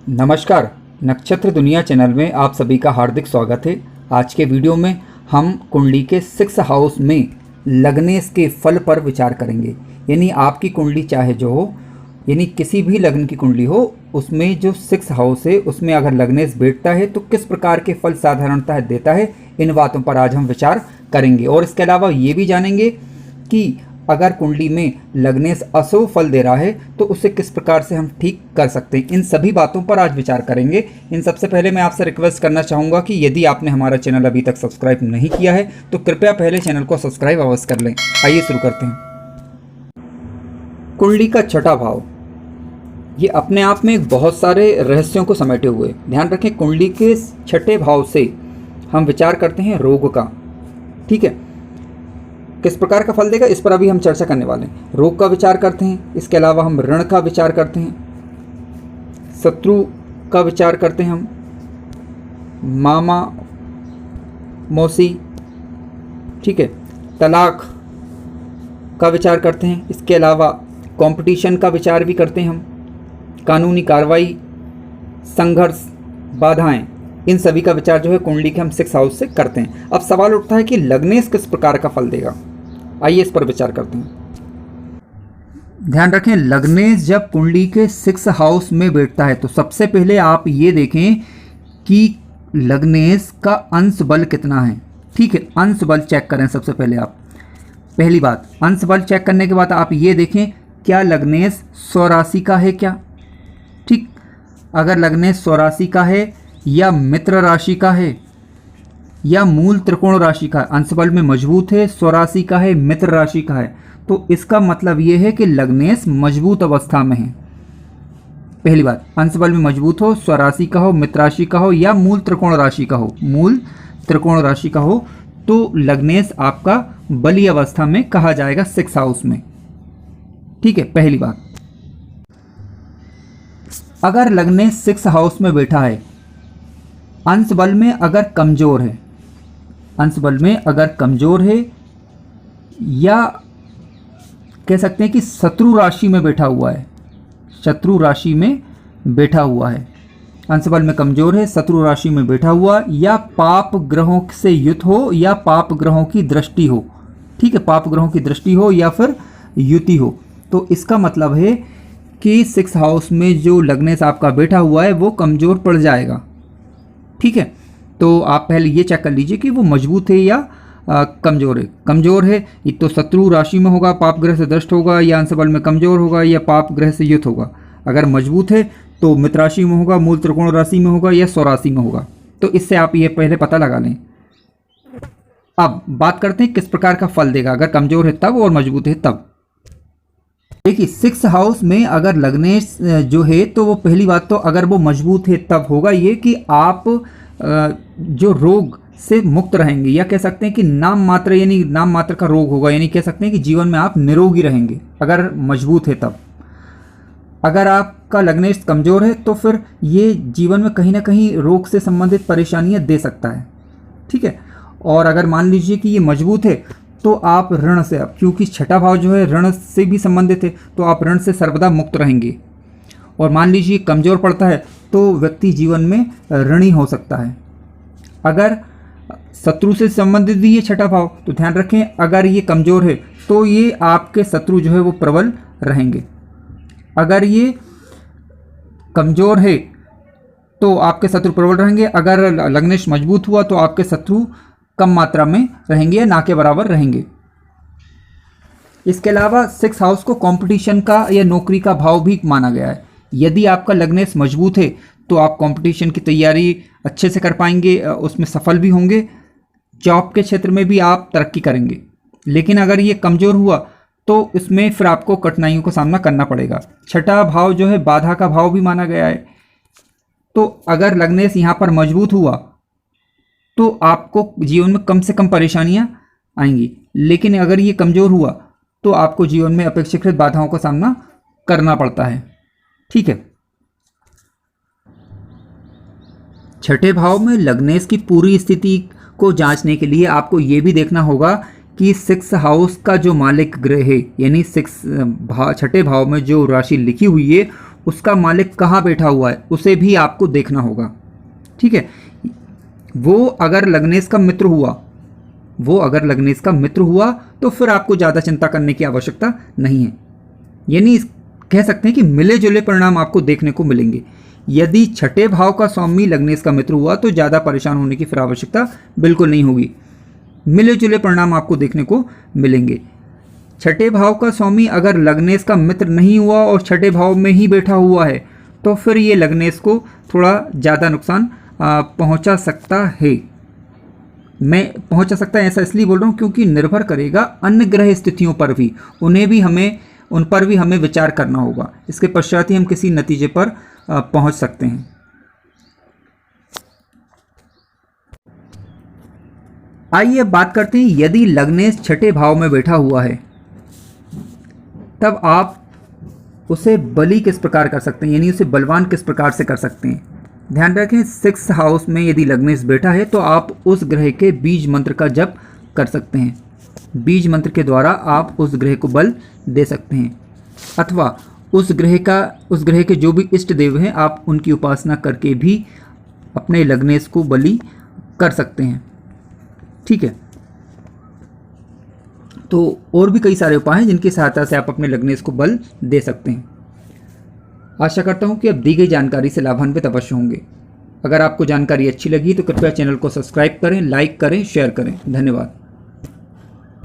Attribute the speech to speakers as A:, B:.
A: नमस्कार, नक्षत्र दुनिया चैनल में आप सभी का हार्दिक स्वागत है। आज के वीडियो में हम कुंडली के 6 हाउस में लग्नेश के फल पर विचार करेंगे। यानी आपकी कुंडली चाहे जो हो, यानी किसी भी लग्न की कुंडली हो, उसमें जो 6 हाउस है उसमें अगर लग्नेश बैठता है तो किस प्रकार के फल साधारणतः देता है, इन बातों पर आज हम विचार करेंगे। और इसके अलावा ये भी जानेंगे कि अगर कुंडली में लग्नेश अशुभ फल दे रहा है तो उसे किस प्रकार से हम ठीक कर सकते हैं। इन सभी बातों पर आज विचार करेंगे। इन सबसे पहले मैं आपसे रिक्वेस्ट करना चाहूँगा कि यदि आपने हमारा चैनल अभी तक सब्सक्राइब नहीं किया है तो कृपया पहले चैनल को सब्सक्राइब अवश्य कर लें। आइए शुरू करते हैं। कुंडली का छठा भाव, ये अपने आप में बहुत सारे रहस्यों को समेटे हुए। ध्यान रखें, कुंडली के छठे भाव से हम विचार करते हैं रोग का। ठीक है, किस प्रकार का फल देगा इस पर अभी हम चर्चा करने वाले हैं। रोग का विचार करते हैं, इसके अलावा हम ऋण का विचार करते हैं, शत्रु का विचार करते हैं, हम मामा मौसी, ठीक है, तलाक का विचार करते हैं। इसके अलावा कंपटीशन का विचार भी करते हैं हम, कानूनी कार्रवाई, संघर्ष, बाधाएं, इन सभी का विचार जो है कुंडली के हम 6 हाउस से करते हैं। अब सवाल उठता है कि लग्नेश किस प्रकार का फल देगा। आइए इस पर विचार करते हैं। ध्यान रखें, लग्नेश जब कुंडली के 6 हाउस में बैठता है तो सबसे पहले आप ये देखें कि लग्नेश का अंश बल कितना है। ठीक है, अंश बल चेक करें सबसे पहले आप। पहली बात, अंश बल चेक करने के बाद आप ये देखें क्या लग्नेश स्वराशि का है क्या। ठीक, अगर लग्नेश स्वराशि का है या मित्र राशि का है या मूल त्रिकोण राशि का है, अंश बल में मजबूत है, स्वराशि का है, मित्र राशि का है, तो इसका मतलब ये है कि लग्नेश मजबूत अवस्था में है। पहली बात, अंश बल में मजबूत हो, स्वराशि का हो, मित्र राशि का हो या मूल त्रिकोण राशि का हो, मूल त्रिकोण राशि का हो, तो लग्नेश आपका बलीय अवस्था में कहा जाएगा 6 हाउस में। ठीक है, पहली बात। अगर लग्नेश 6 हाउस में बैठा है, अंश बल में अगर कमजोर है, अंश बल में अगर कमजोर है या कह सकते हैं कि शत्रु राशि में बैठा हुआ है, शत्रु राशि में बैठा हुआ है, अंश बल में कमजोर है, शत्रु राशि में बैठा हुआ, या पाप ग्रहों से युत हो या पाप ग्रहों की दृष्टि हो। ठीक है, पाप ग्रहों की दृष्टि हो या फिर युति हो, तो इसका मतलब है कि 6 हाउस में जो लग्नेश आपका बैठा हुआ है वो कमजोर पड़ जाएगा। ठीक है, तो आप पहले ये चेक कर लीजिए कि वो मजबूत है या कमज़ोर है। कमज़ोर है ये तो शत्रु राशि में होगा, पाप ग्रह से दृष्ट होगा, या अंश बल में कमज़ोर होगा या पाप ग्रह से युत होगा। अगर मजबूत है तो मित्र राशि में होगा, मूल त्रिकोण राशि में होगा या स्वराशि में होगा। तो इससे आप ये पहले पता लगा लें। अब बात करते हैं किस प्रकार का फल देगा, अगर कमज़ोर है तब और मजबूत है तब। देखिए, 6 हाउस में अगर लग्नेश जो है तो वो पहली बात तो अगर वो मजबूत है तब होगा ये कि आप जो रोग से मुक्त रहेंगे, या कह सकते हैं कि नाम मात्र, यानी नाम मात्र का रोग होगा, यानी कह सकते हैं कि जीवन में आप निरोगी रहेंगे अगर मजबूत है तब। अगर आपका लग्नेश कमज़ोर है तो फिर ये जीवन में कहीं ना कहीं रोग से संबंधित परेशानियां दे सकता है। ठीक है, और अगर मान लीजिए कि ये मजबूत है तो आप ऋण से, क्योंकि छठा भाव जो है ऋण से भी संबंधित है, तो आप ऋण से सर्वदा मुक्त रहेंगे। और मान लीजिए कमज़ोर पड़ता है तो व्यक्ति जीवन में ऋणी हो सकता है। अगर शत्रु से संबंधित भी ये छठा भाव, तो ध्यान रखें अगर ये कमज़ोर है तो ये आपके शत्रु जो है वो प्रबल रहेंगे। अगर ये कमज़ोर है तो आपके शत्रु प्रबल रहेंगे। अगर लग्नेश मजबूत हुआ तो आपके शत्रु कम मात्रा में रहेंगे या ना के बराबर रहेंगे। इसके अलावा 6 हाउस को कंपटीशन का या नौकरी का भाव भी माना गया है। यदि आपका लग्नेश मजबूत है तो आप कंपटीशन की तैयारी अच्छे से कर पाएंगे, उसमें सफल भी होंगे, जॉब के क्षेत्र में भी आप तरक्की करेंगे। लेकिन अगर ये कमज़ोर हुआ तो इसमें फिर आपको कठिनाइयों का सामना करना पड़ेगा। छठा भाव जो है बाधा का भाव भी माना गया है, तो अगर लग्नेश यहाँ पर मजबूत हुआ तो आपको जीवन में कम से कम परेशानियां आएंगी। लेकिन अगर ये कमज़ोर हुआ तो आपको जीवन में अपेक्षाकृत बाधाओं का सामना करना पड़ता है। ठीक है, छठे भाव में लग्नेश की पूरी स्थिति को जांचने के लिए आपको ये भी देखना होगा कि 6 हाउस का जो मालिक ग्रह है, यानी छठे भाव में जो राशि लिखी हुई है उसका मालिक कहाँ बैठा हुआ है उसे भी आपको देखना होगा। ठीक है, वो अगर लग्नेश का मित्र हुआ तो फिर आपको ज़्यादा चिंता करने की आवश्यकता नहीं है। यानी कह सकते हैं कि मिले जुले परिणाम आपको देखने को मिलेंगे। यदि छठे भाव का स्वामी लग्नेश का मित्र हुआ तो ज़्यादा परेशान होने की फिर आवश्यकता बिल्कुल नहीं होगी, मिले जुले परिणाम आपको देखने को मिलेंगे। छठे भाव का स्वामी अगर लग्नेश का मित्र नहीं हुआ और छठे भाव में ही बैठा हुआ है तो फिर ये लग्नेश को थोड़ा ज़्यादा नुकसान पहुंचा सकता है। मैं पहुंचा सकता है ऐसा इसलिए बोल रहा हूं क्योंकि निर्भर करेगा अन्य ग्रह स्थितियों पर भी, उन पर भी हमें विचार करना होगा। इसके पश्चात ही हम किसी नतीजे पर पहुंच सकते हैं। आइए अब बात करते हैं, यदि लग्नेश छठे भाव में बैठा हुआ है तब आप उसे बली किस प्रकार कर सकते हैं, यानी उसे बलवान किस प्रकार से कर सकते हैं। ध्यान रखें, 6th हाउस में यदि लग्नेश बैठा है तो आप उस ग्रह के बीज मंत्र का जप कर सकते हैं। बीज मंत्र के द्वारा आप उस ग्रह को बल दे सकते हैं, अथवा उस ग्रह के जो भी इष्ट देव हैं आप उनकी उपासना करके भी अपने लग्नेश को बलि कर सकते हैं। ठीक है, तो और भी कई सारे उपाय हैं जिनकी सहायता से आप अपने लग्नेश को बल दे सकते हैं। आशा करता हूं कि अब दी गई जानकारी से लाभान्वित अवश्य होंगे। अगर आपको जानकारी अच्छी लगी तो कृपया चैनल को सब्सक्राइब करें, लाइक करें, शेयर करें। धन्यवाद।